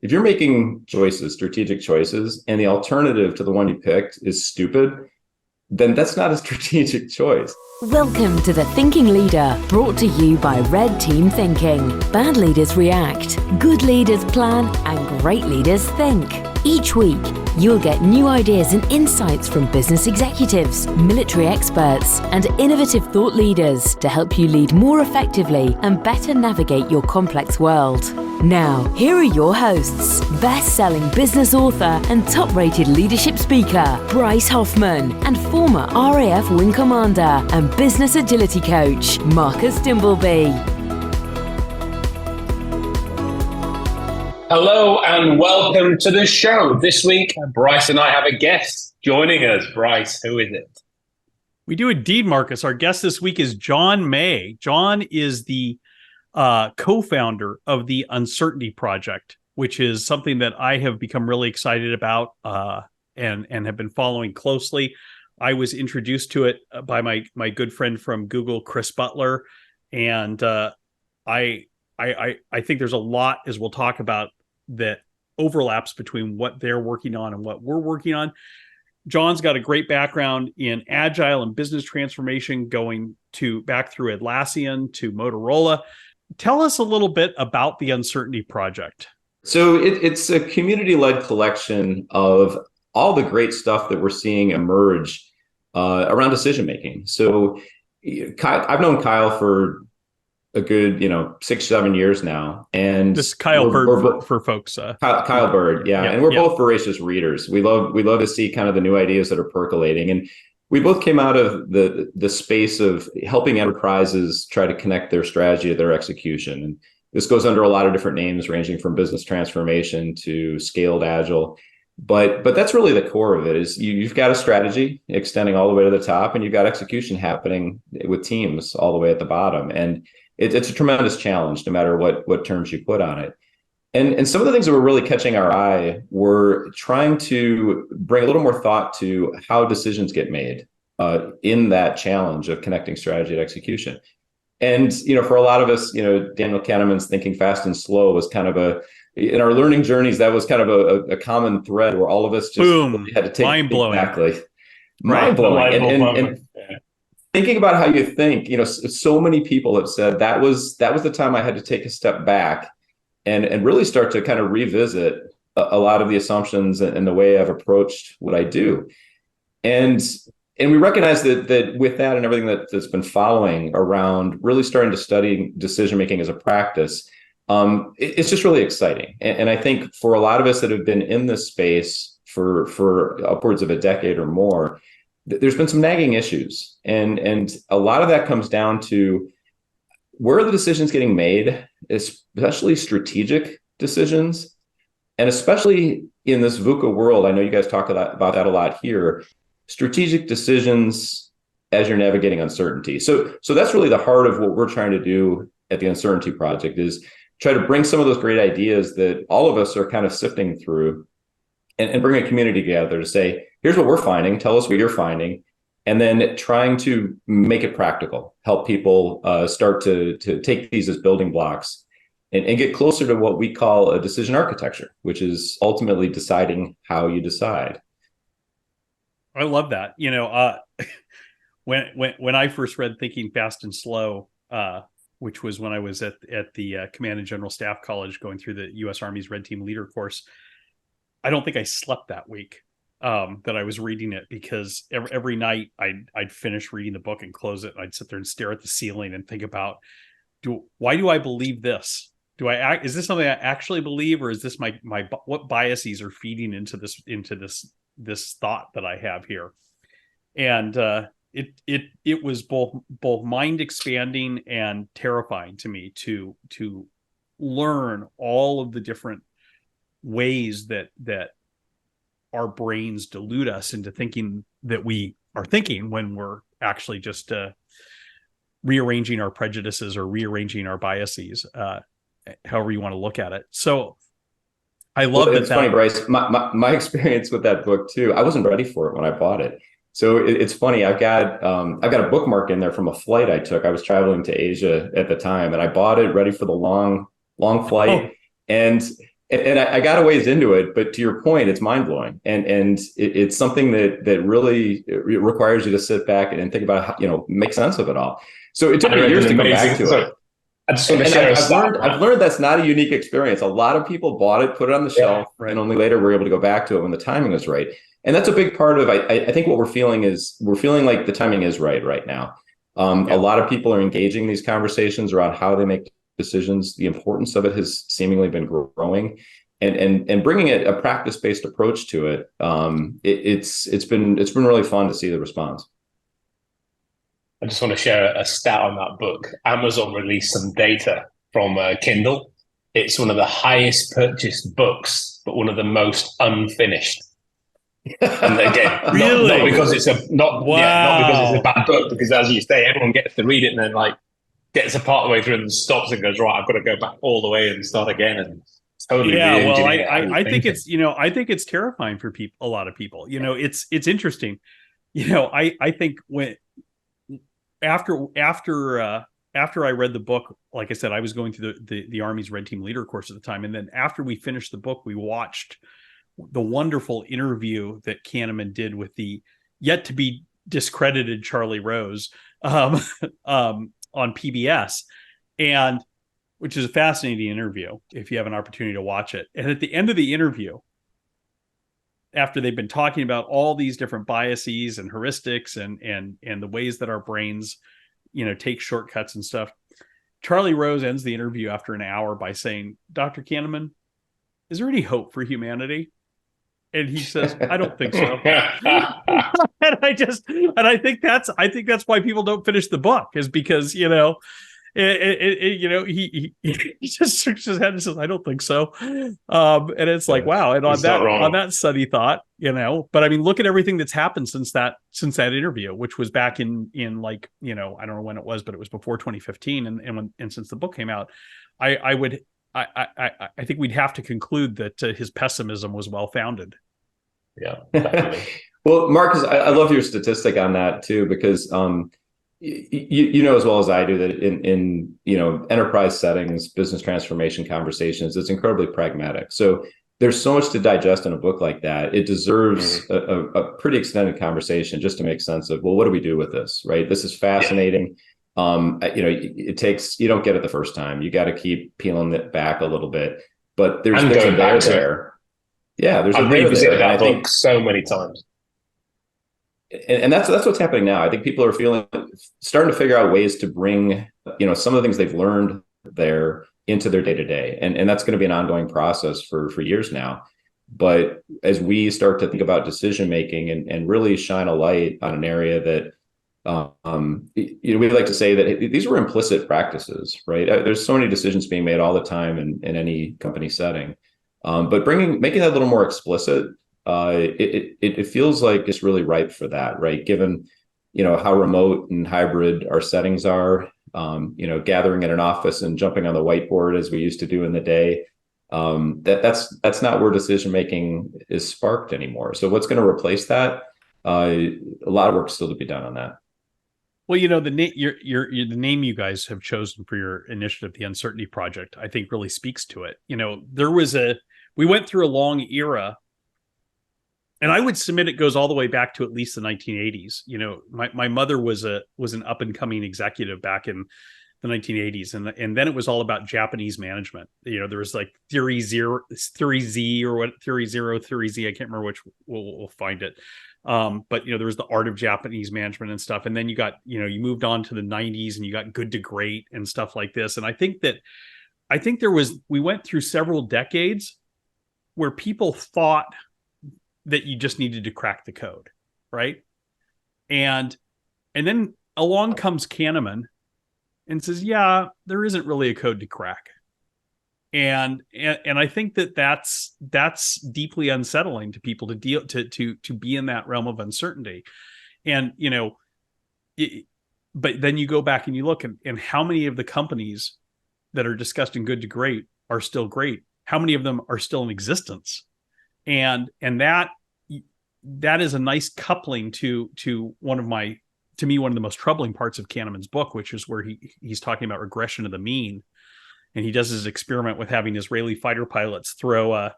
if you're making choices, strategic choices, and the alternative to the one you picked is stupid, then that's not a strategic choice. Welcome to The Thinking Leader, brought to you by Red Team Thinking. Bad leaders react, good leaders plan, and great leaders think. Each week, you'll get new ideas and insights from business executives, military experts, and innovative thought leaders to help you lead more effectively and better navigate your complex world. Now, here are your hosts, best-selling business author and top-rated leadership speaker, Bryce Hoffman, and former RAF Wing Commander and business agility coach, Dimbleby. Hello and welcome to the show. This week, Bryce and I have a guest joining us. Bryce, who is it? We do indeed, Marcus. Our guest this week is John May. John is the co-founder of the Uncertainty Project, which is something that I have become really excited about and have been following closely. I was introduced to it by my good friend from Google, Chris Butler, and I think there's a lot, as we'll talk about, that overlaps between what they're working on and what we're working on. John's got a great background in Agile and business transformation, going back through Atlassian to Motorola. Tell us a little bit about the Uncertainty Project. So it's a community-led collection of all the great stuff that we're seeing emerge around decision-making. So I've known Kyle for a good, 6-7 years now. And this is Kyle Bird for folks. Kyle Bird, yeah. And we're both voracious readers. We love to see kind of the new ideas that are percolating. And we both came out of the space of helping enterprises try to connect their strategy to their execution. And this goes under a lot of different names, ranging from business transformation to scaled agile. But that's really the core of it. Is you've got a strategy extending all the way to the top, and you've got execution happening with teams all the way at the bottom. And it's a tremendous challenge, no matter what terms you put on it. And some of the things that were really catching our eye were trying to bring a little more thought to how decisions get made in that challenge of connecting strategy to execution. And, for a lot of us, Daniel Kahneman's Thinking Fast and Slow was kind of in our learning journeys, that was kind of a common thread where all of us just really had to take mind-blowing. Exactly. Mind-blowing. And thinking about how you think, so many people have said that was the time I had to take a step back and really start to kind of revisit a lot of the assumptions and the way I've approached what I do. And we recognize that with that and everything that's been following around really starting to study decision-making as a practice, it's just really exciting. And I think for a lot of us that have been in this space for upwards of a decade or more, there's been some nagging issues. And a lot of that comes down to where are the decisions getting made, especially strategic decisions, and especially in this VUCA world. I know you guys talk about that a lot here. Strategic decisions as you're navigating uncertainty. So that's really the heart of what we're trying to do at the Uncertainty Project, is try to bring some of those great ideas that all of us are kind of sifting through and bring a community together to say, here's what we're finding, tell us what you're finding, and then trying to make it practical, help people start to take these as building blocks and get closer to what we call a decision architecture, which is ultimately deciding how you decide. I love that. When I first read Thinking Fast and Slow, which was when I was at the Command and General Staff College going through the U.S. Army's Red Team Leader course, I don't think I slept that week that I was reading it, because every night I'd finish reading the book and close it. And I'd sit there and stare at the ceiling and think about, why do I believe this? Is this something I actually believe, or is this my what biases are feeding into this thought that I have here? And it was both mind expanding and terrifying to me to learn all of the different ways that our brains delude us into thinking that we are thinking when we're actually just rearranging our prejudices or rearranging our biases, however you want to look at it. So I love It's funny, Bryce. My experience with that book too, I wasn't ready for it when I bought it. So it's funny. I've got a bookmark in there from a flight I took. I was traveling to Asia at the time, and I bought it ready for the long flight. And And I got a ways into it, but to your point, it's mind blowing, and it's something that really requires you to sit back and think about how, make sense of it all. So it took me years to come back to it. I just want to share I've learned that's not a unique experience. A lot of people bought it, put it on the shelf, and only later were able to go back to it when the timing was right. And that's a big part of, I think what we're feeling like the timing is right now. A lot of people are engaging these conversations around how they make decisions. The importance of it has seemingly been growing, and bringing a practice-based approach to it. It's been really fun to see the response. I just want to share a stat on that book. Amazon released some data from Kindle. It's one of the highest purchased books, but one of the most unfinished. And again, really? not because it's not because it's a bad book, because as you say, everyone gets to read it and then gets a part of the way through and stops and goes, right, I've got to go back all the way and start again and totally. Yeah, well, I think it's terrifying for a lot of people. It's interesting. I think when after I read the book, like I said, I was going through the Army's Red Team Leader course at the time, and then after we finished the book, we watched the wonderful interview that Kahneman did with the yet to be discredited Charlie Rose on PBS, and which is a fascinating interview if you have an opportunity to watch it. And at the end of the interview, after they've been talking about all these different biases and heuristics and the ways that our brains, take shortcuts and stuff, Charlie Rose ends the interview after an hour by saying, "Dr. Kahneman, is there any hope for humanity?" And he says, "I don't think so." and I think that's why people don't finish the book, is because, he just shakes his head and says, "I don't think so." And it's like, wow. And on that sunny thought, but I mean, look at everything that's happened since that interview, which was back in I don't know when it was, but it was before 2015. And since the book came out, I think we'd have to conclude that his pessimism was well-founded. Yeah. Definitely. Well, Marcus, I love your statistic on that too, because you know as well as I do that in enterprise settings, business transformation conversations, it's incredibly pragmatic. So there's so much to digest in a book like that. It deserves a pretty extended conversation just to make sense of, well, what do we do with this, right? This is fascinating. It takes, you don't get it the first time. You got to keep peeling it back a little bit, but there's a there. Yeah, there's I've revisited that book so many times. And that's what's happening now. I think people are starting to figure out ways to bring, some of the things they've learned there into their day-to-day. And that's going to be an ongoing process for years now. But as we start to think about decision-making and really shine a light on an area that, we'd like to say that these were implicit practices, right? There's so many decisions being made all the time in any company setting. But making that a little more explicit, it feels like it's really ripe for that, right? Given, how remote and hybrid our settings are, gathering in an office and jumping on the whiteboard as we used to do in the day, that's not where decision making is sparked anymore. So what's going to replace that? A lot of work still to be done on that. Well, the name you guys have chosen for your initiative, the Uncertainty Project, I think really speaks to it. We went through a long era, and I would submit it goes all the way back to at least the 1980s. My mother was an up and coming executive back in the 1980s, and then it was all about Japanese management. There was like Theory Z, or what Theory Zero, Theory Z. I can't remember which. We'll find it. But there was the art of Japanese management and stuff. And then you got, you moved on to the 90s and you got Good to Great and stuff like this. And I think we went through several decades where people thought that you just needed to crack the code, right? And then along comes Kahneman and says, yeah, there isn't really a code to crack. And I think that's deeply unsettling to people to deal to be in that realm of uncertainty. And but then you go back and you look and how many of the companies that are discussed in Good to Great are still great? How many of them are still in existence? And that is a nice coupling to one of the most troubling parts of Kahneman's book, which is where he's talking about regression of the mean. and he does his experiment with having Israeli fighter pilots throw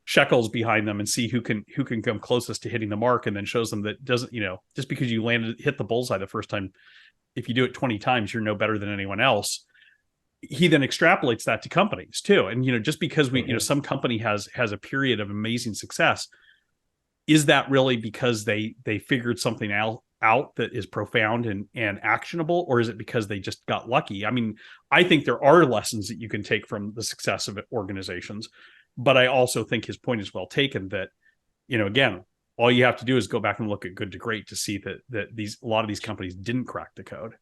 shekels behind them and see who can come closest to hitting the mark, and then shows them that doesn't, just because you hit the bullseye the first time, if you do it 20 times, you're no better than anyone else. He then extrapolates that to companies too. And, just because some company has a period of amazing success, is that really because they figured something out that is profound and actionable, or is it because they just got lucky? I mean, I think there are lessons that you can take from the success of organizations, but I also think his point is well taken that, again, all you have to do is go back and look at good to great to see that a lot of these companies didn't crack the code.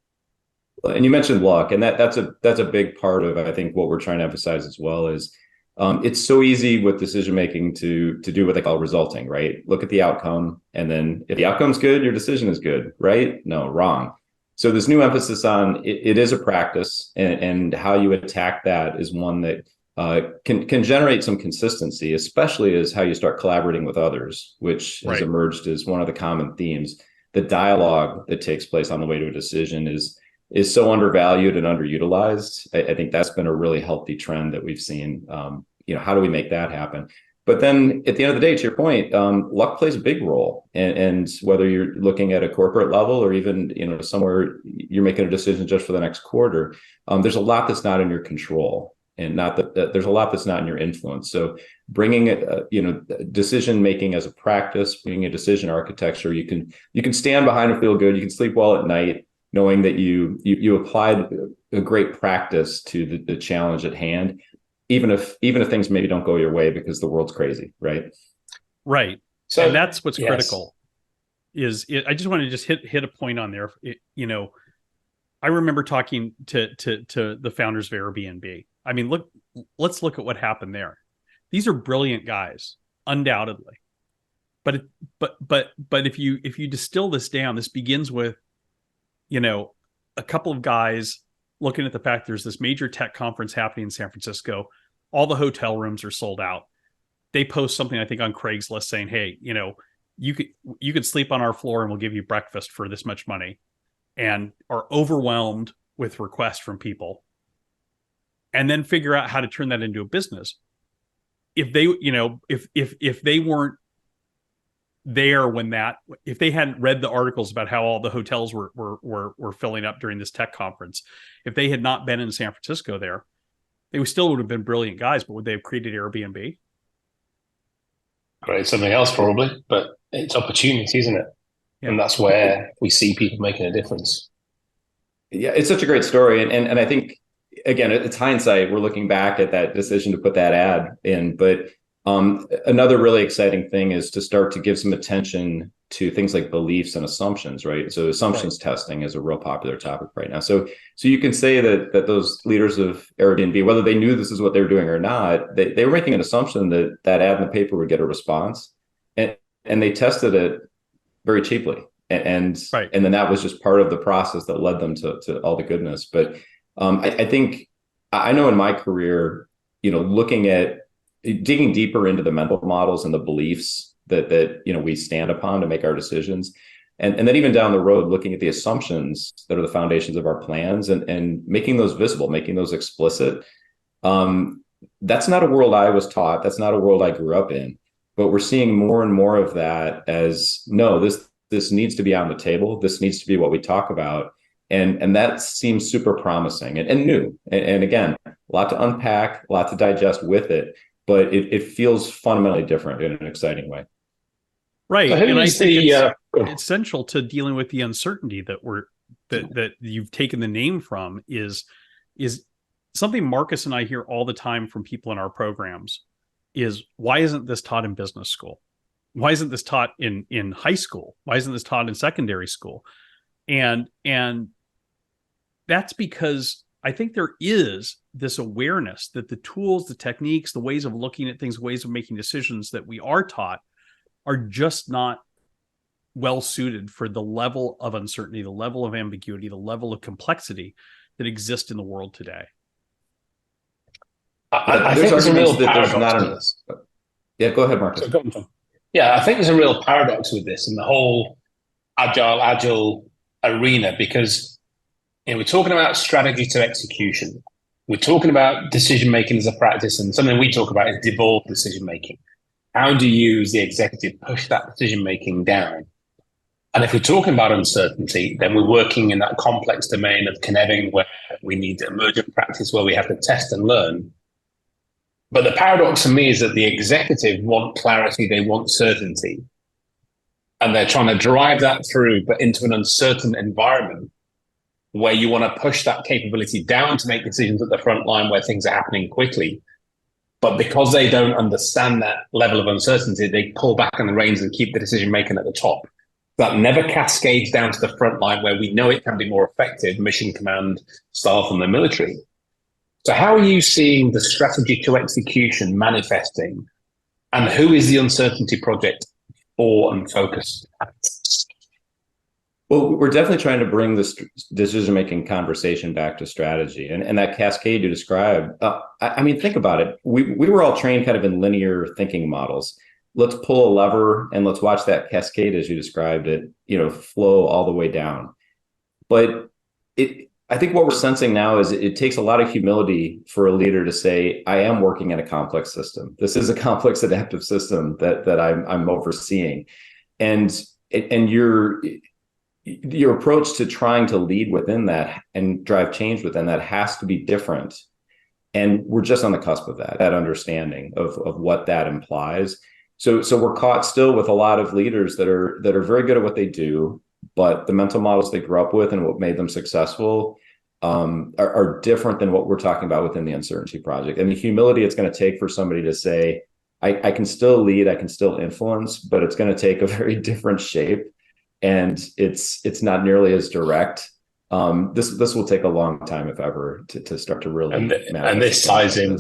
And you mentioned luck, and that's a big part of, I think, what we're trying to emphasize as well is it's so easy with decision making to do what they call resulting, right? Look at the outcome, and then if the outcome's good, your decision is good, right? No, wrong. So this new emphasis on it is a practice, and how you attack that is one that can generate some consistency, especially as how you start collaborating with others, which has emerged as one of the common themes. The dialogue that takes place on the way to a decision is so undervalued and underutilized. I think that's been a really healthy trend that we've seen. How do we make that happen? But then at the end of the day, to your point, luck plays a big role. And whether you're looking at a corporate level or even, somewhere you're making a decision just for the next quarter, there's a lot that's not in your control, and not that there's a lot that's not in your influence. So bringing decision making as a practice, bringing a decision architecture, you can stand behind and feel good. You can sleep well at night, knowing that you applied a great practice to the challenge at hand, even if things maybe don't go your way because the world's crazy, right? Right. So, and that's what's critical. I just want to just hit a point on there. I remember talking to the founders of Airbnb. I mean, let's look at what happened there. These are brilliant guys, undoubtedly. But if you distill this down, this begins with, a couple of guys looking at the fact there's this major tech conference happening in San Francisco. All the hotel rooms are sold out. They post something, I think, on Craigslist saying, hey, you could sleep on our floor and we'll give you breakfast for this much money, and are overwhelmed with requests from people, and then figure out how to turn that into a business. If they, if they weren't there if they hadn't read the articles about how all the hotels were filling up during this tech conference, if they had not been in San Francisco there, they still would have been brilliant guys, but would they have created Airbnb? Create something else probably, but it's opportunity, isn't it? Yeah. And that's where we see people making a difference. Yeah, it's such a great story. And I think, again, it's hindsight. We're looking back at that decision to put that ad in, but another really exciting thing is to start to give some attention to things like beliefs and assumptions, right? So assumptions testing is a real popular topic right now. So you can say that those leaders of Airbnb, whether they knew this is what they were doing or not, they were making an assumption that ad in the paper would get a response, and they tested it very cheaply. And then that was just part of the process that led them to all the goodness. But I think I know in my career, looking at digging deeper into the mental models and the beliefs that we stand upon to make our decisions, and then even down the road, looking at the assumptions that are the foundations of our plans and making those visible, making those explicit. That's not a world I was taught. That's not a world I grew up in. But we're seeing more and more of that as, no, this needs to be on the table. This needs to be what we talk about. And that seems super promising and new. And again, a lot to unpack, a lot to digest with it. But it feels fundamentally different in an exciting way. Right. So and I think it's essential to dealing with the uncertainty that you've taken the name from is something Marcus and I hear all the time from people in our programs is, why isn't this taught in business school? Why isn't this taught in high school? Why isn't this taught in secondary school? And that's because I think there is this awareness that the tools, the techniques, the ways of looking at things, ways of making decisions that we are taught are just not well suited for the level of uncertainty, the level of ambiguity, the level of complexity that exists in the world today. I think there's a real paradox. Yeah, go ahead, Marcus. Yeah, I think there's a real paradox with this and the whole agile arena, because we're talking about strategy to execution. we're talking about decision making as a practice, and something we talk about is devolved decision making. How do you, as the executive, push that decision making down? And if we're talking about uncertainty, then we're working in that complex domain of connecting, where we need emergent practice, where we have to test and learn. But the paradox for me is that the executive want clarity, they want certainty, and they're trying to drive that through, but into an uncertain environment where you want to push that capability down to make decisions at the front line where things are happening quickly. But because they don't understand that level of uncertainty, they pull back on the reins and keep the decision making at the top. That never cascades down to the front line where we know it can be more effective, mission command, staff, and the military. So how are you seeing the strategy to execution manifesting, and who is the uncertainty project for and focused at? Well, we're definitely trying to bring this decision-making conversation back to strategy, and that cascade you described. I mean, think about it. We were all trained kind of in linear thinking models. Let's pull a lever and let's watch that cascade, as you described it, flow all the way down. But I think what we're sensing now is it takes a lot of humility for a leader to say, I am working in a complex system. This is a complex adaptive system that I'm overseeing. And your approach to trying to lead within that and drive change within that has to be different. And we're just on the cusp of that understanding of what that implies. So we're caught still with a lot of leaders that are very good at what they do, but the mental models they grew up with and what made them successful are different than what we're talking about within the uncertainty project. And the humility it's going to take for somebody to say, I can still lead, I can still influence, but it's going to take a very different shape. And it's not nearly as direct. This will take a long time, if ever, to start to really. And this ties in,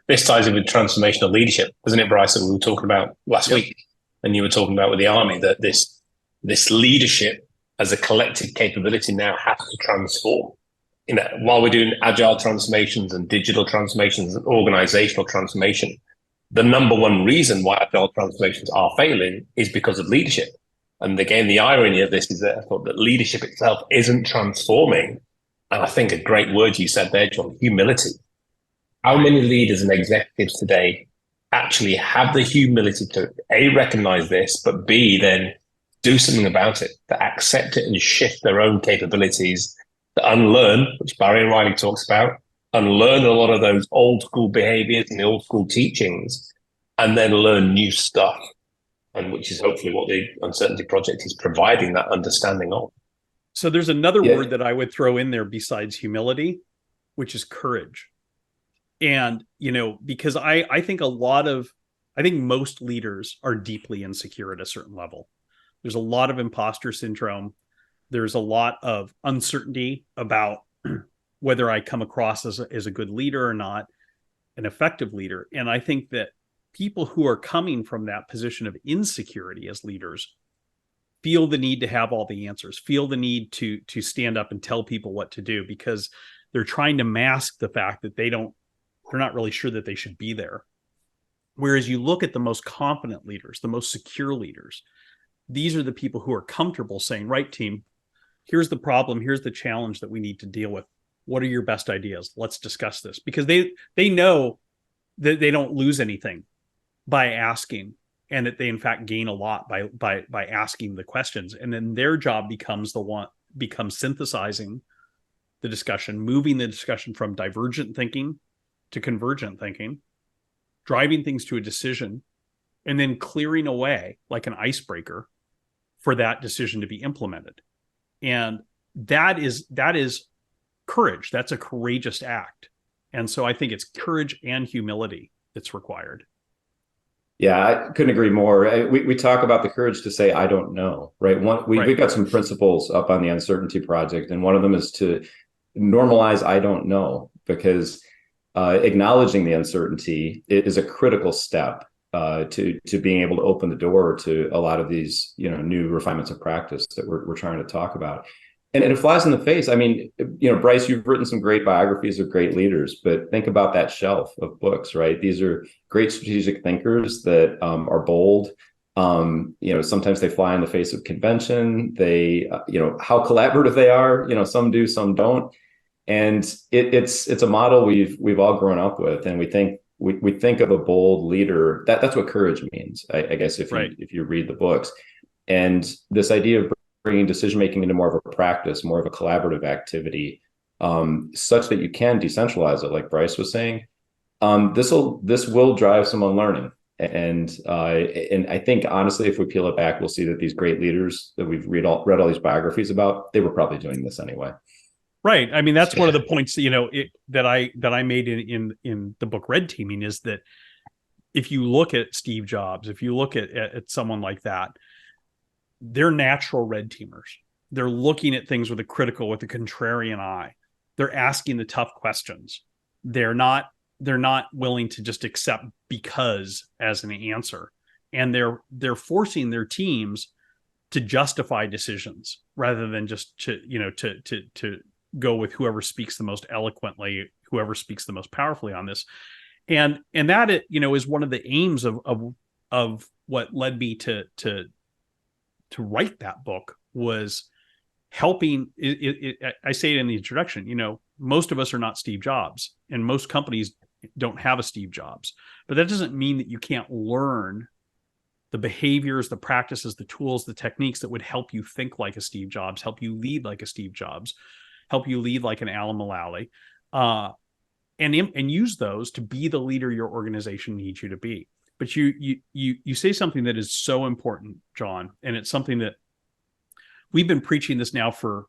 this ties in with transformational leadership, doesn't it, Bryce? That we were talking about last week, and you were talking about with the Army, that this leadership as a collective capability now has to transform. While we're doing agile transformations and digital transformations and organizational transformation, the number one reason why agile transformations are failing is because of leadership. And again, the irony of this is that I thought that leadership itself isn't transforming. And I think a great word you said there, John, humility. How many leaders and executives today actually have the humility to A, recognize this, but B, then do something about it, to accept it and shift their own capabilities, to unlearn, which Barry and Riley talks about, unlearn a lot of those old school behaviors and the old school teachings, and then learn new stuff. And which is hopefully what the Uncertainty Project is providing that understanding of. So there's another word that I would throw in there besides humility, which is courage. And, because I think most leaders are deeply insecure at a certain level. There's a lot of imposter syndrome. There's a lot of uncertainty about whether I come across as a good leader or not, an effective leader. And I think that people who are coming from that position of insecurity as leaders feel the need to have all the answers, feel the need to stand up and tell people what to do, because they're trying to mask the fact that they're not really sure that they should be there. Whereas you look at the most confident leaders, the most secure leaders, these are the people who are comfortable saying, right, team, here's the problem, here's the challenge that we need to deal with. What are your best ideas? Let's discuss this. Because they know that they don't lose anything by asking, and that they in fact gain a lot by asking the questions. And then their job becomes synthesizing the discussion, moving the discussion from divergent thinking to convergent thinking, driving things to a decision, and then clearing away like an icebreaker for that decision to be implemented. And that is courage. That's a courageous act. And so I think it's courage and humility that's required. Yeah, I couldn't agree more. We talk about the courage to say, I don't know, right? We've got some principles up on the Uncertainty Project, and one of them is to normalize I don't know, because acknowledging the uncertainty is a critical step to being able to open the door to a lot of these new refinements of practice that we're trying to talk about. And it flies in the face. I mean, Bryce, you've written some great biographies of great leaders, but think about that shelf of books, right? These are great strategic thinkers that are bold. Sometimes they fly in the face of convention. They, how collaborative they are. Some do, some don't. And it's a model we've all grown up with, and we think of a bold leader. That's what courage means, I guess, if you read the books. And this idea of bringing decision making into more of a practice, more of a collaborative activity, such that you can decentralize it, like Bryce was saying. This will drive some unlearning, and I think honestly, if we peel it back, we'll see that these great leaders that we've read all these biographies about, they were probably doing this anyway. Right. I mean, that's one of the points that I made in the book Red Teaming, is that if you look at Steve Jobs, if you look at someone like that, they're natural red teamers. They're looking at things with a contrarian eye. They're asking the tough questions. They're not willing to just accept because as an answer. And they're forcing their teams to justify decisions rather than just to go with whoever speaks the most eloquently, whoever speaks the most powerfully on this. And that is one of the aims of what led me to write that book, was helping I say it in the introduction, most of us are not Steve Jobs, and most companies don't have a Steve Jobs, but that doesn't mean that you can't learn the behaviors, the practices, the tools, the techniques that would help you think like a Steve Jobs, help you lead like a Steve Jobs, help you lead like an Alan Mulally, and use those to be the leader your organization needs you to be. But you say something that is so important, John, and it's something that we've been preaching this now for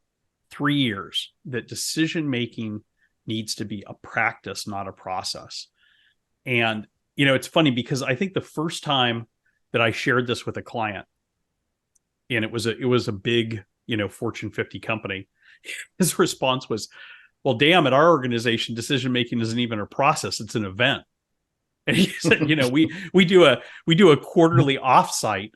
3 years, that decision making needs to be a practice, not a process. And it's funny because I think the first time that I shared this with a client, and it was a big Fortune 50 company, his response was, well, damn, at our organization, decision making isn't even a process, it's an event. And he said, we do a quarterly offsite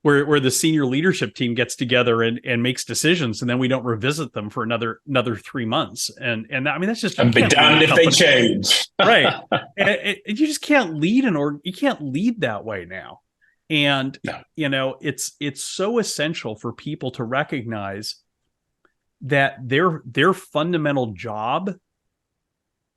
where the senior leadership team gets together and makes decisions, and then we don't revisit them for another 3 months. And I mean, that's just, and be damned if they change. Right. And you just can't lead you can't lead that way now. And no. It's so essential for people to recognize that their fundamental job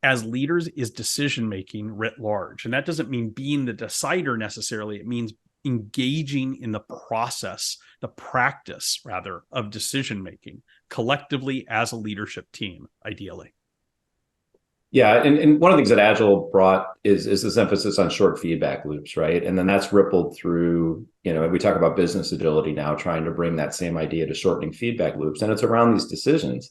as leaders is decision making writ large. And that doesn't mean being the decider necessarily. It means engaging in the process, the practice rather, of decision making collectively as a leadership team, ideally. Yeah, and one of the things that Agile brought is this emphasis on short feedback loops, right? And then that's rippled through, we talk about business agility now, trying to bring that same idea to shortening feedback loops, and it's around these decisions.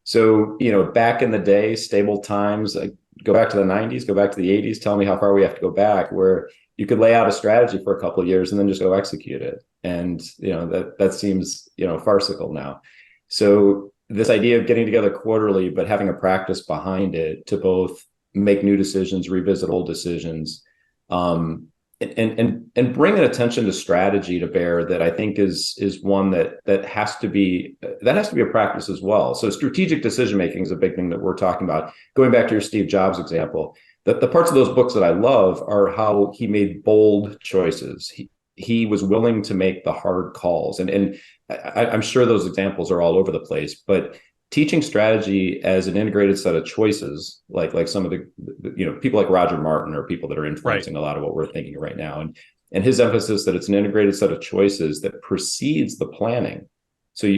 So, back in the day, stable times, go back to the 90s, go back to the 80s, tell me how far we have to go back, where you could lay out a strategy for a couple of years and then just go execute it. And, that seems, farcical now. So this idea of getting together quarterly, but having a practice behind it to both make new decisions, revisit old decisions, and bring an attention to strategy to bear, that I think is one that has to be a practice as well. So strategic decision making is a big thing that we're talking about. Going back to your Steve Jobs example, the parts of those books that I love are how he made bold choices. He was willing to make the hard calls, and I'm sure those examples are all over the place, but teaching strategy as an integrated set of choices, like some of the people like Roger Martin are people that are influencing a lot of what we're thinking right now. And his emphasis that it's an integrated set of choices that precedes the planning. So,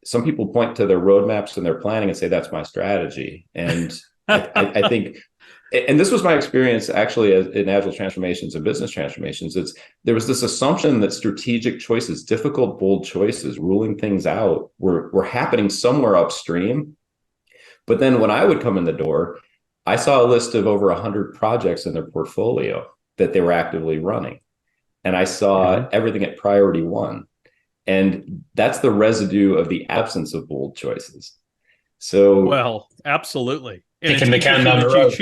some people point to their roadmaps and their planning and say, that's my strategy. And I think, and this was my experience actually in Agile transformations and business transformations, there was this assumption that strategic choices, difficult, bold choices, ruling things out were happening somewhere upstream. But then when I would come in the door, I saw a list of over 100 projects in their portfolio that they were actively running. And I saw everything at priority one. And that's the residue of the absence of bold choices. So, well, absolutely. And kicking the can down the road.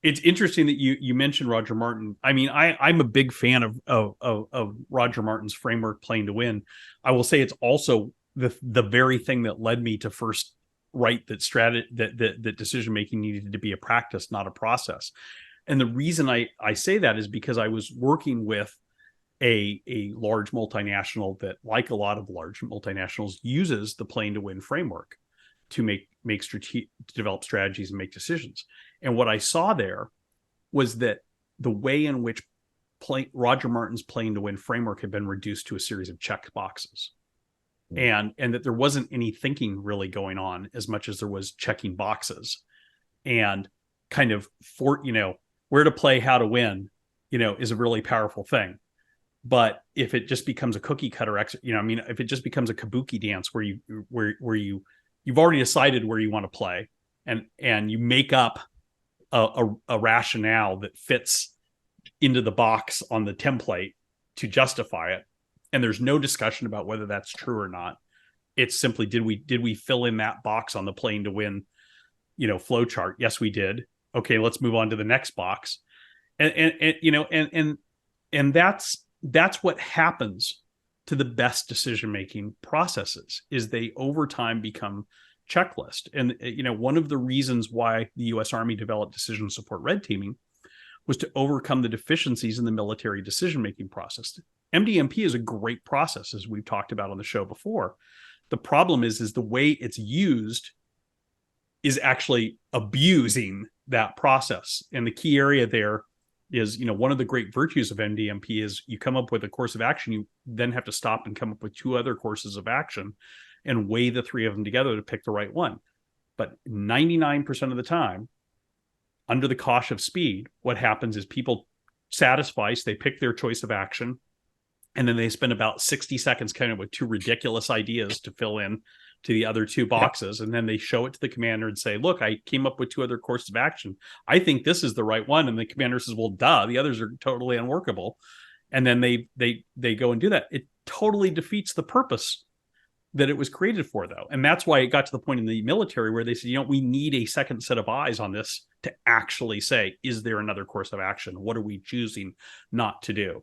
It's interesting that you mentioned Roger Martin. I mean, I'm a big fan of Roger Martin's framework, Playing to Win. I will say it's also the very thing that led me to first write that decision making needed to be a practice, not a process. And the reason I say that is because I was working with a large multinational that, like a lot of large multinationals, uses the Playing to Win framework. to develop strategies and make decisions. And what I saw there was that the way in which Roger Martin's playing to win framework had been reduced to a series of check boxes. And that there wasn't any thinking really going on as much as there was checking boxes and kind of where to play, how to win, is a really powerful thing. But if it just becomes a cookie cutter, if it just becomes a kabuki dance where you've already decided where you want to play and you make up a rationale that fits into the box on the template to justify it, and there's no discussion about whether that's true or not. It's simply, did we fill in that box on the playing to win, flow chart? Yes, we did. Okay, let's move on to the next box. And that's what happens to the best decision-making processes, is they over time become checklist. And, one of the reasons why the U.S. Army developed decision support red teaming was to overcome the deficiencies in the military decision-making process. MDMP is a great process, as we've talked about on the show before. The problem is the way it's used is actually abusing that process. And the key area there is, one of the great virtues of MDMP is you come up with a course of action, you then have to stop and come up with 2 other courses of action and weigh the 3 of them together to pick the right one. But 99% of the time, under the cosh of speed, what happens is people satisfice, they pick their choice of action, and then they spend about 60 seconds kind of with 2 ridiculous ideas to fill in to the other 2 boxes. And then they show it to the commander and say, look, I came up with 2 other courses of action. I think this is the right one. And the commander says, well, duh, the others are totally unworkable. And then they go and do that. It totally defeats the purpose that it was created for, though. And that's why it got to the point in the military where they said, we need a second set of eyes on this to actually say, is there another course of action? What are we choosing not to do?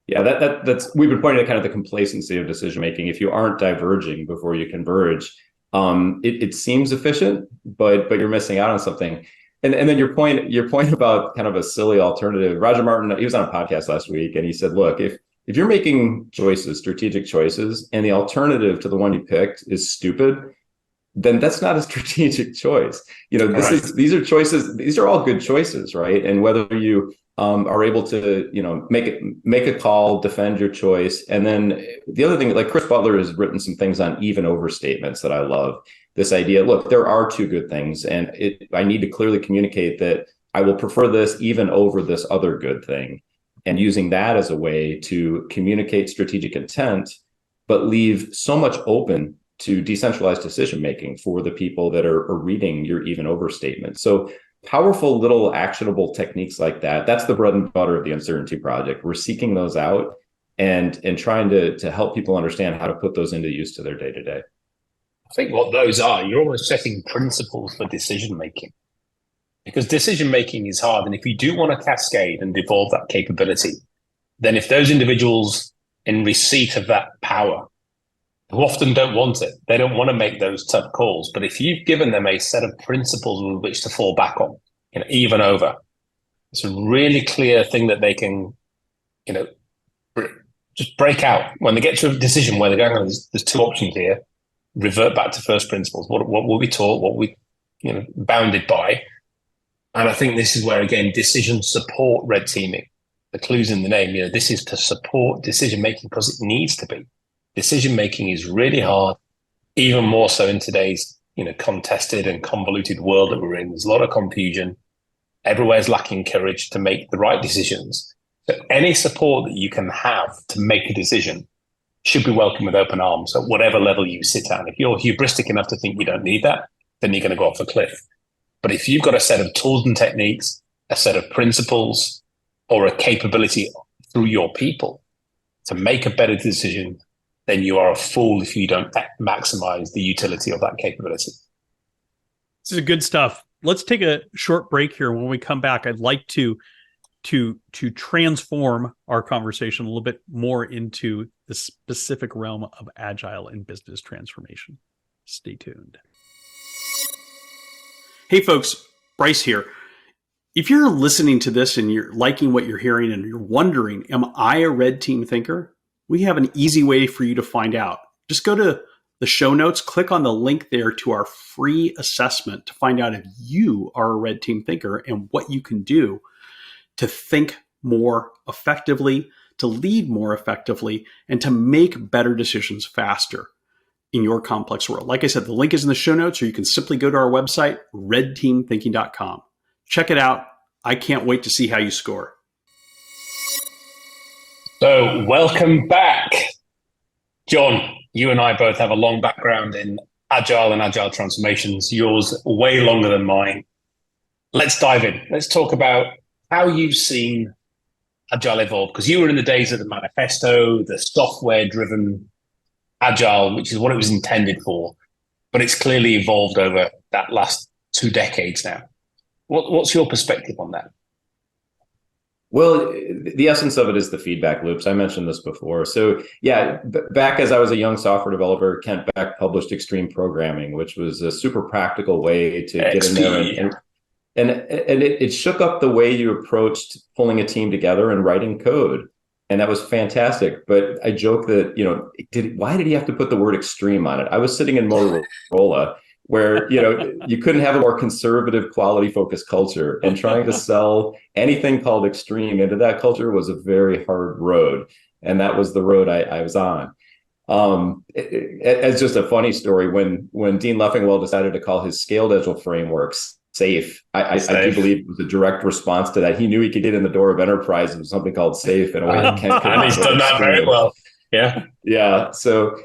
Yeah, that's we've been pointing at kind of the complacency of decision making. If you aren't diverging before you converge, it seems efficient, but you're missing out on something. And then your point about kind of a silly alternative. Roger Martin, he was on a podcast last week, and he said, look, if you're making choices, strategic choices, and the alternative to the one you picked is stupid, then that's not a strategic choice. These are choices. These are all good choices, right? And whether you are able to, make a call, defend your choice. And then the other thing, like Chris Butler has written some things on even overstatements that I love. This idea, look, there are 2 good things, and I need to clearly communicate that I will prefer this even over this other good thing. And using that as a way to communicate strategic intent, but leave so much open to decentralized decision-making for the people that are reading your even overstatement. So powerful little actionable techniques like that, that's the bread and butter of the Uncertainty Project. We're seeking those out and trying to help people understand how to put those into use to their day-to-day. I think what those are, you're almost setting principles for decision-making. Because decision-making is hard. And if you do want to cascade and devolve that capability, then if those individuals in receipt of that power, who often don't want it, they don't want to make those tough calls. But if you've given them a set of principles with which to fall back on, even over, it's a really clear thing that they can, just break out. When they get to a decision where they're going, there's 2 options here, revert back to first principles. What were we taught? What were we, bounded by? And I think this is where, again, decision support red teaming, the clue's in the name, this is to support decision-making because it needs to be. Decision-making is really hard, even more so in today's, contested and convoluted world that we're in. There's a lot of confusion. Everywhere's lacking courage to make the right decisions. So any support that you can have to make a decision should be welcomed with open arms at whatever level you sit at. And if you're hubristic enough to think you don't need that, then you're going to go off a cliff. But if you've got a set of tools and techniques, a set of principles, or a capability through your people to make a better decision, then you are a fool if you don't maximize the utility of that capability. This is good stuff. Let's take a short break here. When we come back, I'd like to transform our conversation a little bit more into the specific realm of agile and business transformation. Stay tuned. Hey folks, Bryce here. If you're listening to this and you're liking what you're hearing and you're wondering, am I a red team thinker? We have an easy way for you to find out. Just go to the show notes, click on the link there to our free assessment to find out if you are a red team thinker and what you can do to think more effectively, to lead more effectively, and to make better decisions faster in your complex world. Like I said, the link is in the show notes, or you can simply go to our website, redteamthinking.com. Check it out. I can't wait to see how you score. So, welcome back. John, you and I both have a long background in Agile and Agile transformations, yours way longer than mine. Let's dive in. Let's talk about how you've seen Agile evolve, because you were in the days of the manifesto, the software-driven Agile, which is what it was intended for, but it's clearly evolved over that last 2 decades now. What's your perspective on that? Well, the essence of it is the feedback loops. I mentioned this before. So yeah, back as I was a young software developer, Kent Beck published Extreme Programming, which was a super practical way to get in there and it shook up the way you approached pulling a team together and writing code. And that was fantastic. But I joke that, why did he have to put the word extreme on it? I was sitting in Motorola where, you couldn't have a more conservative, quality focused culture, and trying to sell anything called extreme into that culture was a very hard road. And that was the road I was on. As just a funny story, when Dean Leffingwell decided to call his scaled Agile frameworks SAFE. I do believe it was a direct response to that. He knew he could get in the door of enterprise with something called SAFE in a way that Kent could. And he's done that very well. Yeah. Yeah. So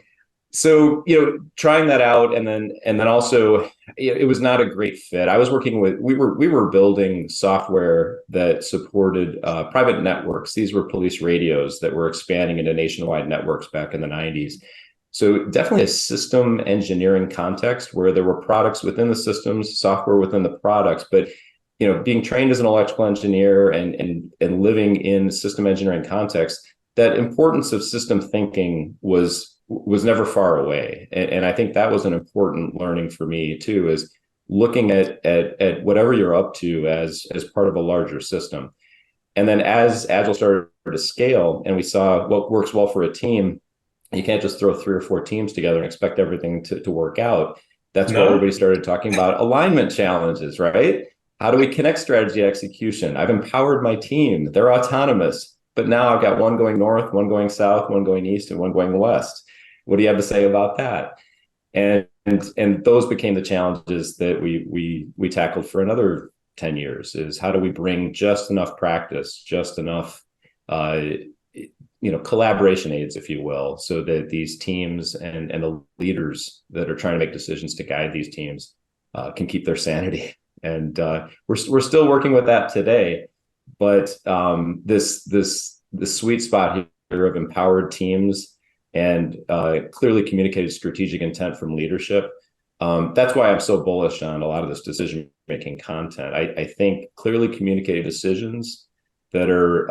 trying that out, and then also it was not a great fit. I was working with we were building software that supported private networks. These were police radios that were expanding into nationwide networks back in the 90s. So definitely a system engineering context where there were products within the systems, software within the products, but being trained as an electrical engineer and living in system engineering context, that importance of system thinking was never far away. And I think that was an important learning for me too, is looking at whatever you're up to as part of a larger system. And then as Agile started to scale and we saw what works well for a team, you can't just throw 3 or 4 teams together and expect everything to work out. That's where everybody started talking about alignment challenges, right? How do we connect strategy execution? I've empowered my team. They're autonomous, but now I've got one going north, one going south, one going east, and one going west. What do you have to say about that? And those became the challenges that we tackled for another 10 years, is how do we bring just enough practice, just enough collaboration aids, if you will, so that these teams and the leaders that are trying to make decisions to guide these teams can keep their sanity. And we're still working with that today. But this sweet spot here of empowered teams and clearly communicated strategic intent from leadership, that's why I'm so bullish on a lot of this decision-making content. I think clearly communicated decisions that are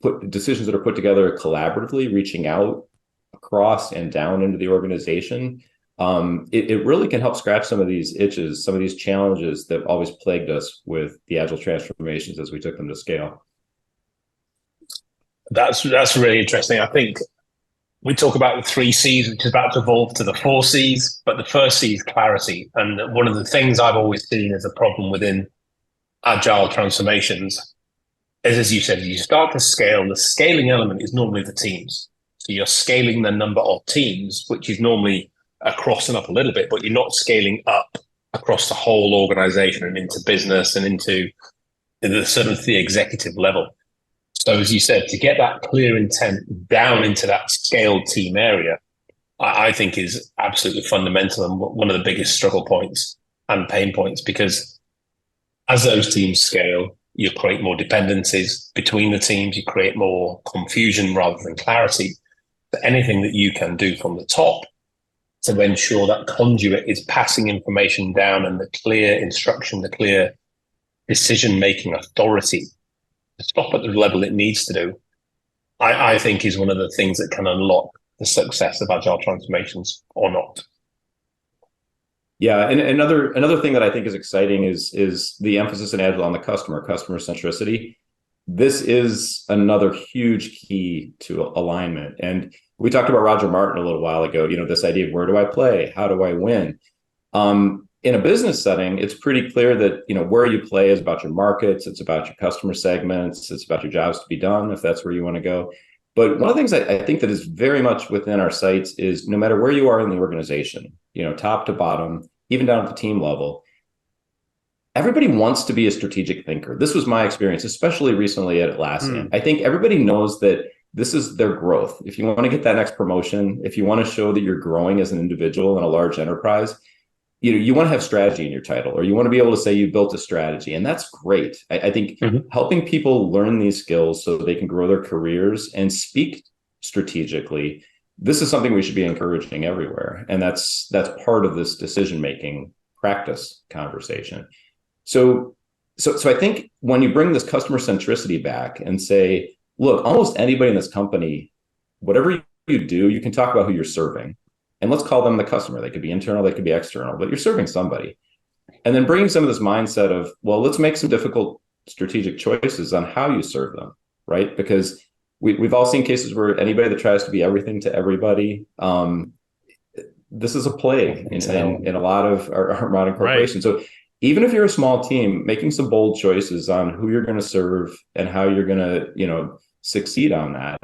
put together collaboratively, reaching out across and down into the organization, it really can help scratch some of these itches, some of these challenges that always plagued us with the Agile transformations as we took them to scale. That's really interesting. I think we talk about the 3 C's, which is about to evolve to the 4 C's, but the first C is clarity. And one of the things I've always seen as a problem within Agile transformations is, as you said, you start to scale. The scaling element is normally the teams. So you're scaling the number of teams, which is normally across and up a little bit, but you're not scaling up across the whole organization and into business and into the executive level. So as you said, to get that clear intent down into that scaled team area, I think is absolutely fundamental and one of the biggest struggle points and pain points, because as those teams scale, you create more dependencies between the teams, you create more confusion rather than clarity. But anything that you can do from the top to ensure that conduit is passing information down and the clear instruction, the clear decision-making authority to stop at the level it needs to do, I think is one of the things that can unlock the success of Agile transformations or not. Yeah, and another thing that I think is exciting is the emphasis in Agile on the customer centricity. this is another huge key to alignment. And we talked about Roger Martin a little while ago, this idea of where do I play? How do I win? In a business setting, it's pretty clear that, where you play is about your markets. It's about your customer segments. It's about your jobs to be done, if that's where you want to go. But one of the things I think that is very much within our sights is no matter where you are in the organization, top to bottom, even down at the team level, everybody wants to be a strategic thinker. This was my experience, especially recently at Atlassian. I think everybody knows that this is their growth. If you want to get that next promotion, if you want to show that you're growing as an individual in a large enterprise, you want to have strategy in your title, or you want to be able to say you built a strategy. And that's great. I think helping people learn these skills so they can grow their careers and speak strategically, this is something we should be encouraging everywhere. And that's part of this decision-making practice conversation. So I think when you bring this customer centricity back and say, look, almost anybody in this company, whatever you do, you can talk about who you're serving. And let's call them the customer. They could be internal, they could be external, but you're serving somebody. And then bringing some of this mindset of, well, let's make some difficult strategic choices on how you serve them, right? Because we've all seen cases where anybody that tries to be everything to everybody, this is a plague in a lot of our modern corporations. Right. So even if you're a small team, making some bold choices on who you're going to serve and how you're going to, succeed on that.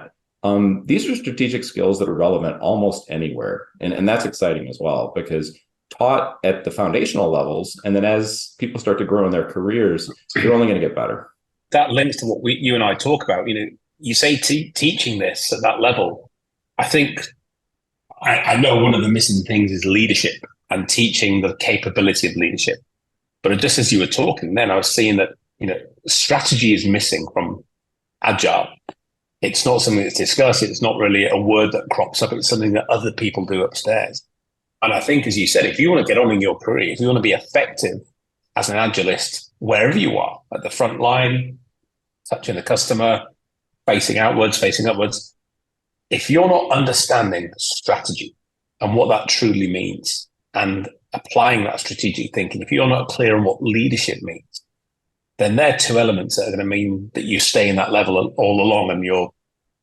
These are strategic skills that are relevant almost anywhere. And that's exciting as well, because taught at the foundational levels, and then as people start to grow in their careers, they're only going to get better. That links to what you and I talk about. You say teaching this at that level. I think I know one of the missing things is leadership and teaching the capability of leadership. But just as you were talking then, I was seeing that, strategy is missing from Agile. It's not something that's discussed. It's not really a word that crops up. It's something that other people do upstairs. And I think, as you said, if you want to get on in your career, if you want to be effective as an Agilist, wherever you are, at the front line, touching the customer, facing outwards, facing upwards, if you're not understanding strategy and what that truly means and applying that strategic thinking, if you're not clear on what leadership means, then there are two elements that are going to mean that you stay in that level all along, and your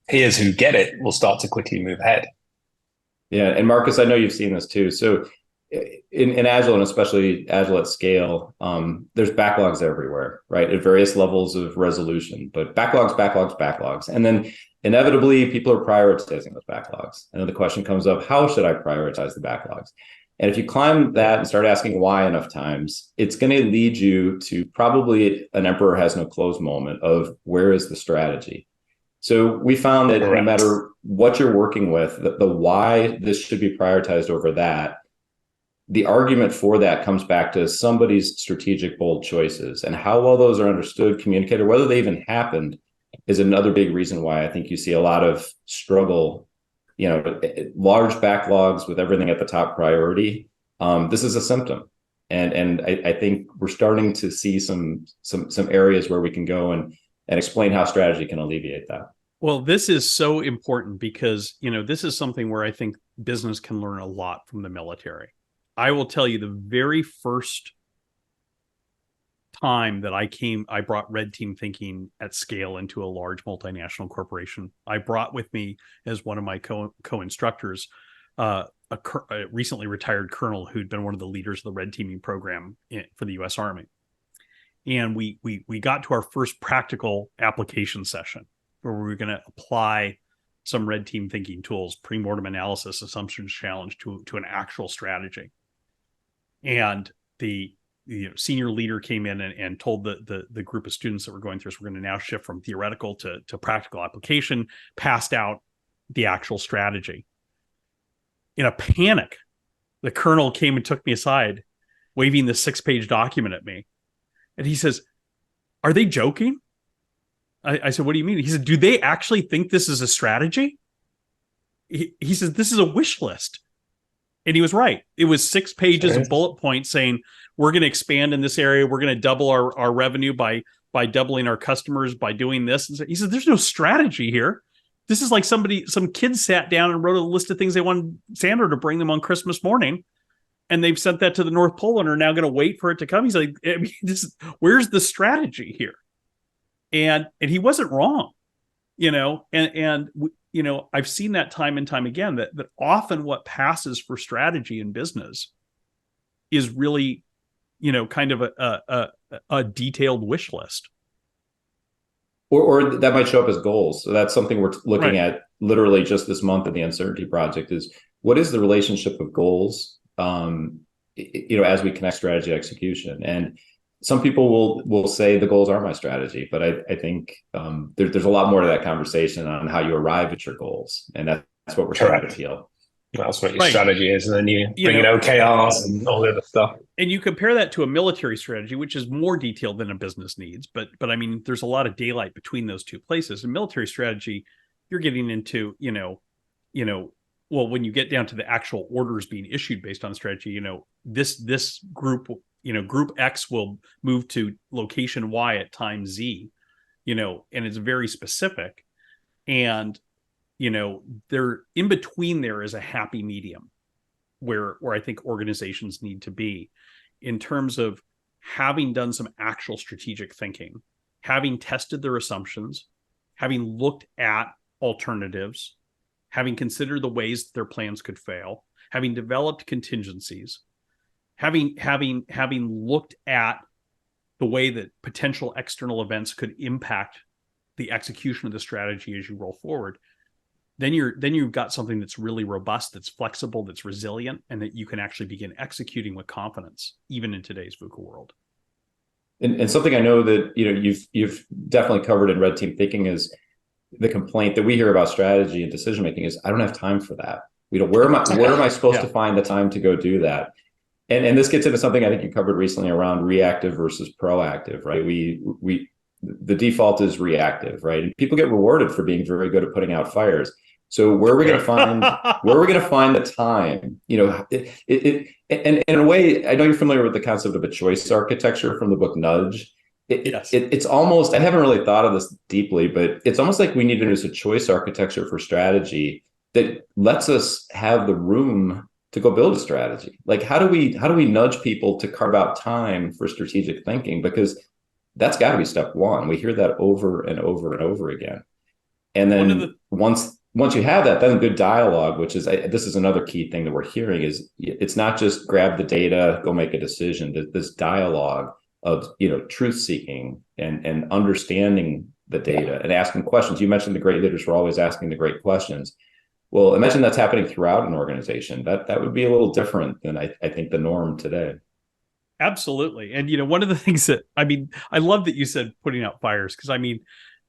peers who get it will start to quickly move ahead. Yeah. And Marcus, I know you've seen this too. So in Agile, and especially Agile at scale, there's backlogs everywhere, right? At various levels of resolution, but backlogs. And then inevitably people are prioritizing those backlogs. And then the question comes up, how should I prioritize the backlogs? And if you climb that and start asking why enough times, it's going to lead you to probably an emperor has no clothes moment of where is the strategy? So we found that no matter what you're working with, the why this should be prioritized over that, the argument for that comes back to somebody's strategic, bold choices, and how well those are understood, communicated, whether they even happened is another big reason why I think you see a lot of struggle. Large backlogs with everything at the top priority. This is a symptom, and I think we're starting to see some areas where we can go and explain how strategy can alleviate that. Well, this is so important because this is something where I think business can learn a lot from the military. I will tell you, the very first time that I brought red team thinking at scale into a large multinational corporation. I brought with me as one of my co-instructors a recently retired colonel who'd been one of the leaders of the red teaming program for the U.S. Army. And we got to our first practical application session where we were going to apply some red team thinking tools, pre-mortem analysis, assumptions challenge to an actual strategy. And the senior leader came in and told the group of students that were going through this, we're going to now shift from theoretical to practical application, passed out the actual strategy. In a panic, the colonel came and took me aside, waving the 6-page document at me. And he says, "Are they joking?" I said, "What do you mean?" He said, "Do they actually think this is a strategy?" He says, "This is a wish list." And he was right. It was 6 pages of bullet points saying, we're going to expand in this area. We're going to double our revenue by doubling our customers by doing this. And he said, there's no strategy here. This is like some kids sat down and wrote a list of things they wanted Santa to bring them on Christmas morning. And they've sent that to the North Pole and are now going to wait for it to come. He's like, where's the strategy here? And he wasn't wrong, and I've seen that time and time again, that often what passes for strategy in business is really, kind of a detailed wish list. Or that might show up as goals. So that's something we're looking at literally just this month in the Uncertainty Project, is what is the relationship of goals, as we connect strategy execution. And some people will say the goals are my strategy, but I think there's a lot more to that conversation on how you arrive at your goals. And that's what we're trying to appeal. That's what your strategy is. And then you bring in OKRs and all the other stuff. And you compare that to a military strategy, which is more detailed than a business needs. But I mean, there's a lot of daylight between those two places. In military strategy, you're getting into, well, when you get down to the actual orders being issued based on strategy, this group, group X will move to location Y at time Z, and it's very specific. And there in between there is a happy medium where I think organizations need to be, in terms of having done some actual strategic thinking, having tested their assumptions, having looked at alternatives, having considered the ways that their plans could fail, having developed contingencies, having looked at the way that potential external events could impact the execution of the strategy as you roll forward. Then you've got something that's really robust, that's flexible, that's resilient, and that you can actually begin executing with confidence, even in today's VUCA world. And something I know that you've definitely covered in Red Team Thinking is the complaint that we hear about strategy and decision making is, I don't have time for that. Where am I supposed to find the time to go do that? And this gets into something I think you covered recently around reactive versus proactive, right? The default is reactive, right? And people get rewarded for being very good at putting out fires. So where are we going to find the time? And in a way, I know you're familiar with the concept of a choice architecture from the book Nudge. It's almost, I haven't really thought of this deeply, but it's almost like we need to introduce a choice architecture for strategy that lets us have the room to go build a strategy. Like, how do we nudge people to carve out time for strategic thinking? Because that's got to be step one. We hear that over and over and over again. And then once you have that, then good dialogue, which is, this is another key thing that we're hearing, is it's not just grab the data, go make a decision. This dialogue of, truth seeking and understanding the data and asking questions. You mentioned the great leaders were always asking the great questions. Well, imagine that's happening throughout an organization. That would be a little different than I think the norm today. Absolutely. And, one of the things that, I love that you said putting out fires, because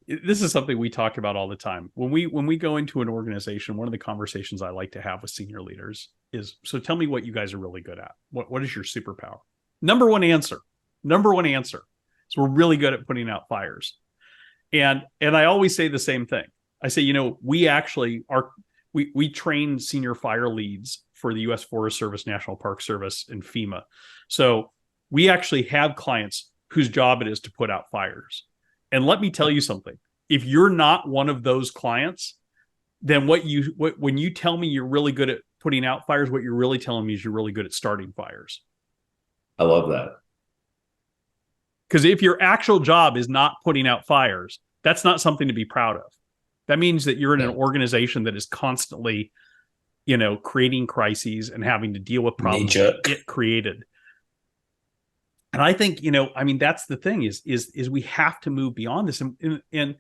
this is something we talk about all the time. When we go into an organization, one of the conversations I like to have with senior leaders is, so tell me what you guys are really good at. What is your superpower? Number one answer. So we're really good at putting out fires. And I always say the same thing. I say, we actually are, we train senior fire leads for the U.S. Forest Service, National Park Service, and FEMA. So we actually have clients whose job it is to put out fires. And let me tell you something. If you're not one of those clients, then when you tell me you're really good at putting out fires, what you're really telling me is you're really good at starting fires. I love that. Because if your actual job is not putting out fires, that's not something to be proud of. That means that you're in an organization that is constantly, creating crises and having to deal with problems that it created. And I think, that's the thing is we have to move beyond this. And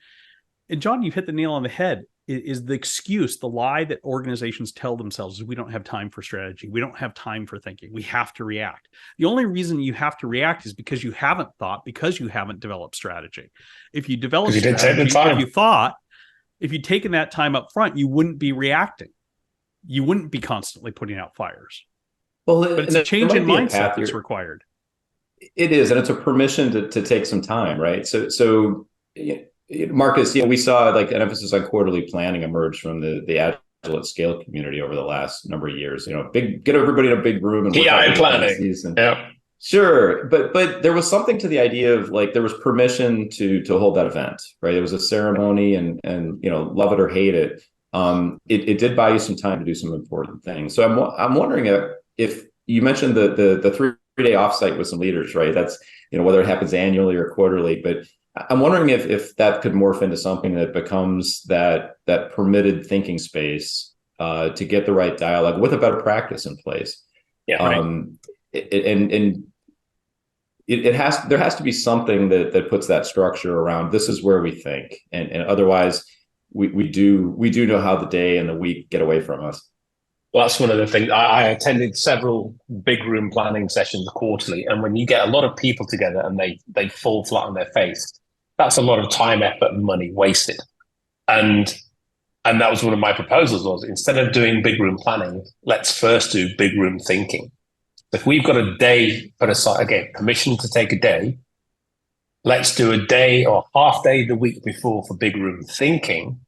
John, you've hit the nail on the head. Is the excuse, the lie that organizations tell themselves is, we don't have time for strategy. We don't have time for thinking. We have to react. The only reason you have to react is because you haven't thought, because you haven't developed strategy. If you develop strategy, if you'd taken that time up front, you wouldn't be reacting. You wouldn't be constantly putting out fires. Well, but it's a change in mindset that's required. It is, and it's a permission to take some time, right? So Marcus, we saw like an emphasis on quarterly planning emerge from the Agile at Scale community over the last number of years. Get everybody in a big room and PI planning. Yeah, sure, but there was something to the idea of like there was permission to hold that event, right? It was a ceremony, and love it or hate it, it did buy you some time to do some important things. So I'm wondering if you mentioned the 3-day offsite with some leaders, right? That's whether it happens annually or quarterly, but I'm wondering if that could morph into something that becomes that permitted thinking space to get the right dialogue with a better practice in place. Yeah, right. There has to be something that puts that structure around. This is where we think, and otherwise we do know how the day and the week get away from us. Well, that's one of the things. I attended several big room planning sessions quarterly, and when you get a lot of people together and they fall flat on their face, that's a lot of time, effort, and money wasted. And that was one of my proposals, was instead of doing big room planning, let's first do big room thinking. If we've got a day put aside, again, permission to take a day, let's do a day or half day the week before for big room thinking,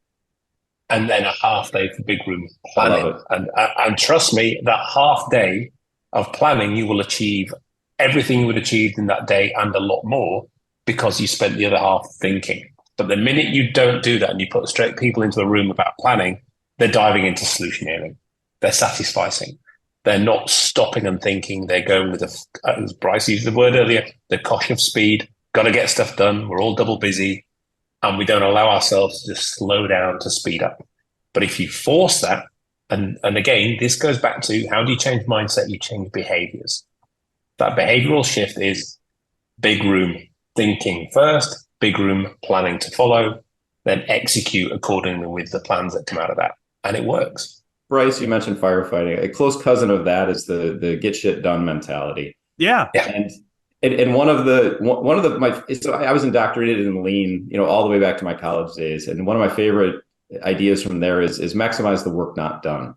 and then a half day for big room planning. And trust me, that half day of planning, you will achieve everything you would achieve in that day and a lot more, because you spent the other half thinking. But the minute you don't do that and you put straight people into a room about planning, they're diving into solutioneering. They're satisficing. They're not stopping and thinking. They're going with, as Bryce used the word earlier, the cosh of speed. Got to get stuff done. We're all double busy. And we don't allow ourselves to just slow down to speed up. But if you force that, and again, this goes back to how do you change mindset? You change behaviors. That behavioral shift is big room thinking first, big room planning to follow, then execute accordingly with the plans that come out of that. And it works. Bryce, you mentioned firefighting. A close cousin of that is the get shit done mentality. Yeah. And so I was indoctrinated in lean, all the way back to my college days. And one of my favorite ideas from there is maximize the work not done.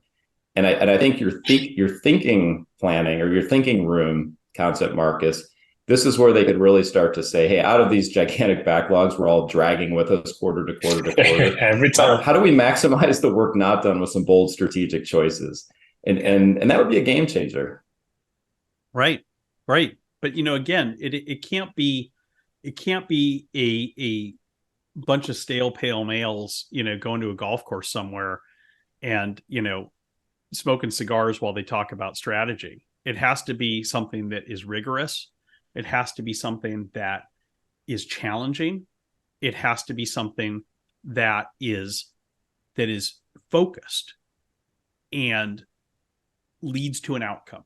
And I think your thinking planning, or your thinking room concept, Marcus, this is where they could really start to say, hey, out of these gigantic backlogs we're all dragging with us quarter to quarter to quarter, every time, how do we maximize the work not done with some bold strategic choices? And that would be a game changer. Right. But again, it can't be a bunch of stale pale males, going to a golf course somewhere and, smoking cigars while they talk about strategy. It has to be something that is rigorous. It has to be something that is challenging. It has to be something that is focused and leads to an outcome.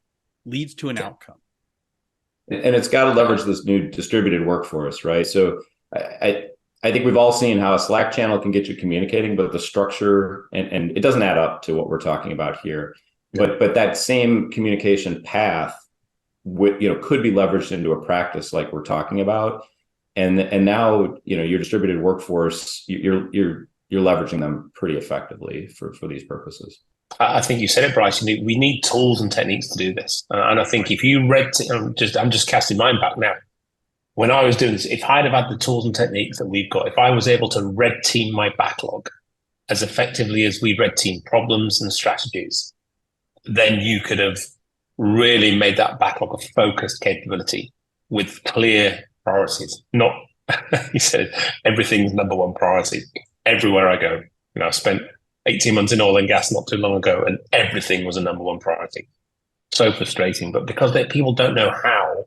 And it's got to leverage this new distributed workforce, right? So I think we've all seen how a Slack channel can get you communicating, but the structure and it doesn't add up to what we're talking about here. Yeah. But that same communication path could be leveraged into a practice like we're talking about. And now, your distributed workforce, you're leveraging them pretty effectively for these purposes. I think you said it, Bryce. We need tools and techniques to do this. And I think if you I'm just casting mine back now. When I was doing this, if I'd have had the tools and techniques that we've got, if I was able to red team my backlog as effectively as we red team problems and strategies, then you could have really made that backlog a focused capability with clear priorities. Not, he said, everything's number one priority. Everywhere I go, I spent 18 months in oil and gas not too long ago, and everything was a number one priority. So frustrating, but because people don't know how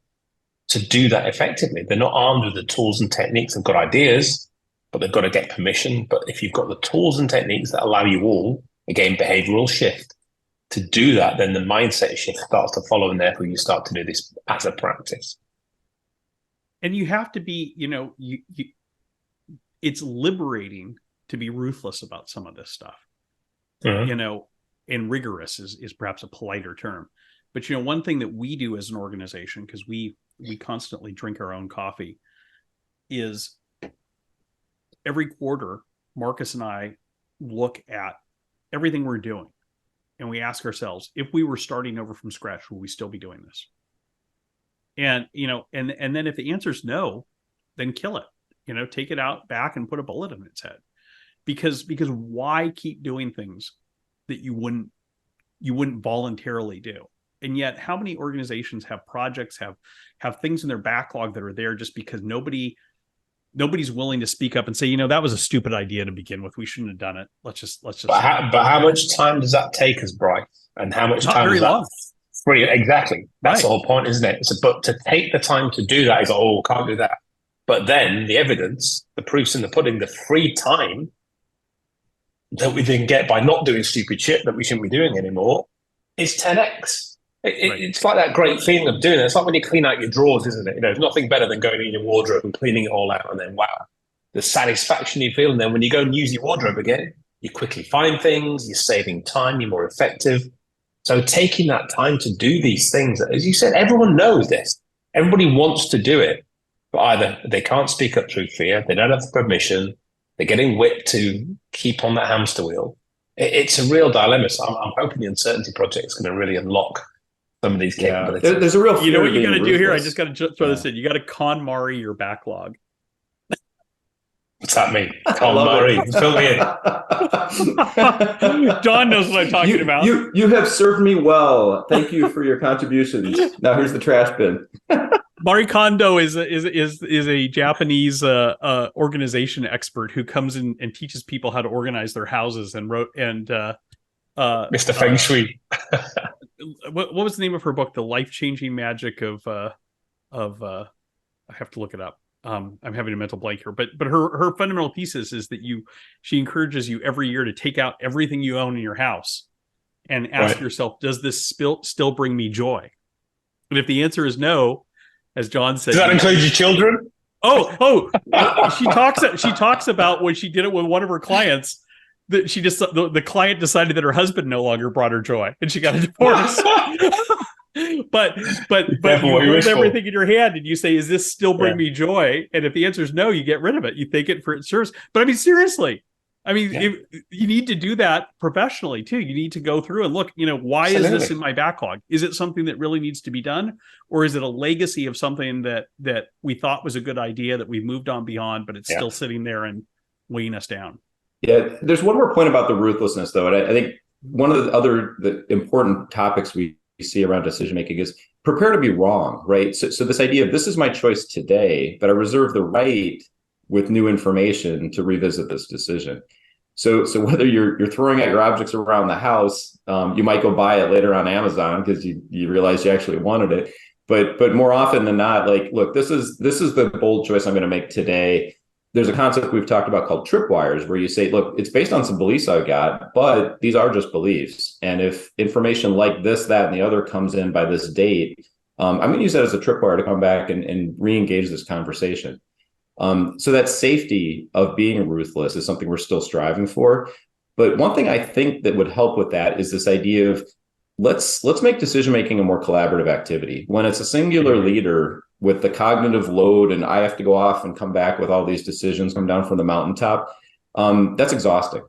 to do that effectively, they're not armed with the tools and techniques. They've got ideas, but they've got to get permission. But if you've got the tools and techniques that allow you all, again, behavioral shift, to do that, then the mindset shift starts to follow, and therefore you start to do this as a practice. And you have to be, it's liberating to be ruthless about some of this stuff. Mm-hmm. And rigorous is perhaps a politer term. But, one thing that we do as an organization, because we constantly drink our own coffee, is every quarter, Marcus and I look at everything we're doing. And we ask ourselves, if we were starting over from scratch, would we still be doing this? And, and then if the answer is no, then kill it, take it out back and put a bullet in its head. Because why keep doing things that you wouldn't voluntarily do? And yet, how many organizations have projects, have things in their backlog that are there just because nobody's willing to speak up and say, that was a stupid idea to begin with. We shouldn't have done it. Let's just. But how much time does that take us, Bryce? And how much time is that free? Exactly. That's right. The whole point, isn't it? But to take the time to do that is, can't do that. But then the evidence, the proof's in the pudding, the free time that we then get by not doing stupid shit that we shouldn't be doing anymore is 10x. It's like that great feeling of doing it. It's like when you clean out your drawers, isn't it? There's nothing better than going in your wardrobe and cleaning it all out, and then wow, the satisfaction you feel. And then when you go and use your wardrobe again, you quickly find things, you're saving time, you're more effective. So taking that time to do these things, as you said, everyone knows this. Everybody wants to do it, but either they can't speak up through fear, they don't have the permission, they're getting whipped to keep on that hamster wheel. It's a real dilemma. So I'm hoping the Uncertainty Project is going to really unlock some of these capabilities. There's a real, you know what you got to do here? I just got to throw this in. You got to KonMari your backlog. What's that mean? KonMari, fill me in. John knows what I'm talking about. You have served me well. Thank you for your contributions. Now here's the trash bin. Marie Kondo is a Japanese organization expert who comes in and teaches people how to organize their houses and Mr. Feng Shui. What was the name of her book? The Life-Changing Magic of I have to look it up. I'm having a mental blank here, but her fundamental thesis is that she encourages you every year to take out everything you own in your house and ask yourself, does this still bring me joy? And if the answer is no, as John said, does that include your children? She talks about when she did it with one of her clients, that the client decided that her husband no longer brought her joy and she got a divorce. but you hold everything in your hand and you say, is this still bring me joy? And if the answer is no, you get rid of it. You thank it for its service. But I mean, seriously, you need to do that professionally too. You need to go through and look, why is this in my backlog? Is it something that really needs to be done? Or is it a legacy of something that we thought was a good idea that we've moved on beyond, but it's still sitting there and weighing us down? Yeah. There's one more point about the ruthlessness though. And I think one of the important topics we see around decision-making is prepare to be wrong, right? So this idea of this is my choice today, but I reserve the right with new information to revisit this decision. So whether you're throwing out your objects around the house, you might go buy it later on Amazon because you realize you actually wanted it. But more often than not, like, look, this is the bold choice I'm going to make today. There's a concept we've talked about called tripwires, where you say, look, it's based on some beliefs I've got, but these are just beliefs. And if information like this, that, and the other comes in by this date, I'm going to use that as a tripwire to come back and re-engage this conversation. So that safety of being ruthless is something we're still striving for. But one thing I think that would help with that is this idea of let's make decision-making a more collaborative activity. When it's a singular leader with the cognitive load and I have to go off and come back with all these decisions come down from the mountaintop, that's exhausting.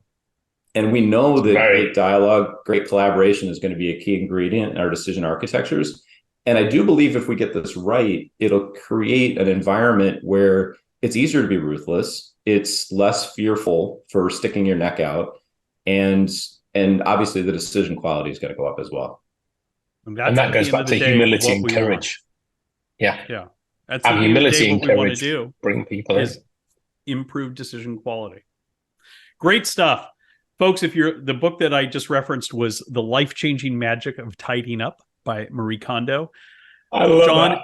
And we know that great dialogue, great collaboration is going to be a key ingredient in our decision architectures. And I do believe if we get this right, it'll create an environment where it's easier to be ruthless. It's less fearful for sticking your neck out. And obviously the decision quality is going to go up as well. And that goes back to humility and courage. Yeah. That's and humility and courage. Want to do bring people in. Improve decision quality. Great stuff. Folks, the book that I just referenced was The Life-Changing Magic of Tidying Up by Marie Kondo. I love John, that.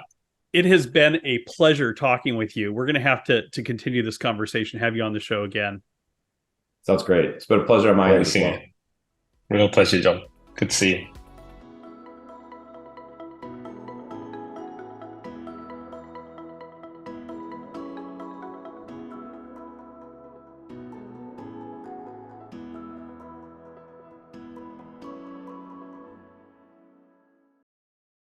It has been a pleasure talking with you. We're going to have to continue this conversation, have you on the show again. Sounds great. It's been a pleasure on my end as well. Real pleasure, John. Good to see you.